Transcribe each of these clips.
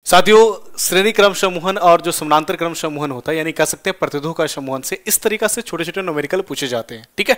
साथियों, श्रेणी क्रम समूहन और जो समानांतर क्रम समूहन होता है, यानी कह सकते हैं प्रतिरोधों का समूहन से इस तरीका से छोटे छोटे न्यूमेरिकल पूछे जाते हैं। ठीक है,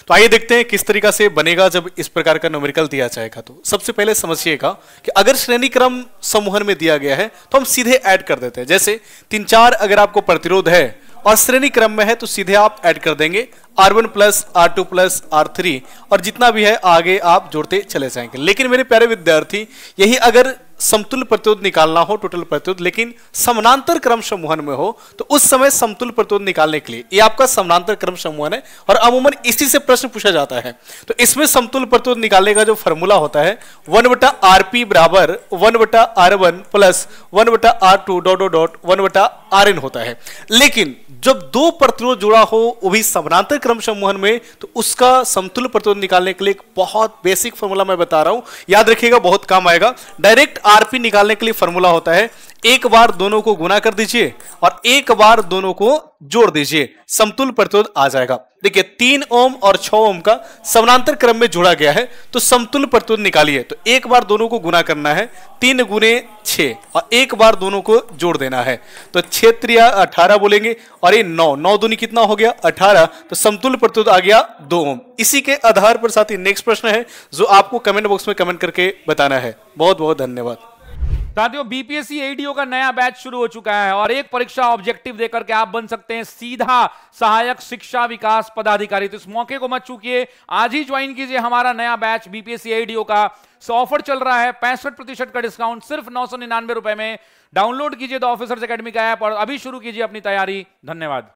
तो आइए देखते हैं किस तरीका से बनेगा जब इस प्रकार का न्यूमेरिकल दिया जाएगा। तो सबसे पहले समझिएगा कि अगर श्रेणी क्रम समूहन में दिया गया है तो हम सीधे ऐड कर देते हैं। जैसे 3-4 अगर आपको प्रतिरोध है और श्रेणी क्रम में है तो सीधे आप ऐड कर देंगे R1 plus R2 plus R3 और जितना भी है आगे आप जोड़ते चले जाएंगे। लेकिन मेरे प्यारे विद्यार्थी, यही अगर समतुल्य प्रतिरोध निकालना हो, टोटल प्रतिरोध, लेकिन समानांतर क्रम समूहन में हो, तो उस समय समतुल्य प्रतिरोध निकालने के लिए ये आपका समानांतर क्रम समूहन है और अमूमन इसी से प्रश्न पूछा जाता है। तो इसमें समतुल्य प्रतिरोध निकालने का जो फॉर्मूला होता है 1/Rp बराबर 1/R1 plus 1/R2 dot 1/Rn होता है। लेकिन जब दो प्रतिरोध जुड़ा हो वो भी समानांतर क्रम समूहन में, तो उसका समतुल्य प्रतिरोध निकालने के लिए एक बहुत बेसिक फॉर्मूला मैं बता रहा हूं, याद रखिएगा, बहुत काम आएगा। डायरेक्ट आरपी निकालने के लिए फॉर्मूला होता है, एक बार दोनों को गुना कर दीजिए और एक बार दोनों को जोड़ दीजिए, समतुल्य प्रतिरोध आ जाएगा। देखिए 3 ओम और 6 ओम का समानांतर क्रम में जोड़ा गया है, तो समतुल्य प्रतिरोध निकालिए। तो एक बार दोनों को गुना करना है, 3 गुने 6 और एक बार दोनों को जोड़ देना है। तो 6 त्रिया 18 बोलेंगे और ये 9 दूनी कितना हो गया 18, तो समतुल्य प्रतिरोध आ गया 2 ओम। इसी के आधार पर साथी नेक्स्ट प्रश्न है जो आपको कमेंट बॉक्स में कमेंट करके बताना है। बहुत बहुत धन्यवाद साथियों। बीपीएससी एडीओ का नया बैच शुरू हो चुका है और एक परीक्षा ऑब्जेक्टिव देकर के आप बन सकते हैं सीधा सहायक शिक्षा विकास पदाधिकारी। तो इस मौके को मत चूकिए, आज ही ज्वाइन कीजिए हमारा नया बैच बीपीएससी एडीओ का। ऑफर चल रहा है, 65% का डिस्काउंट सिर्फ 999 रुपए में। डाउनलोड कीजिए द ऑफिसर्स एकेडमी का ऐप और अभी शुरू कीजिए अपनी तैयारी। धन्यवाद।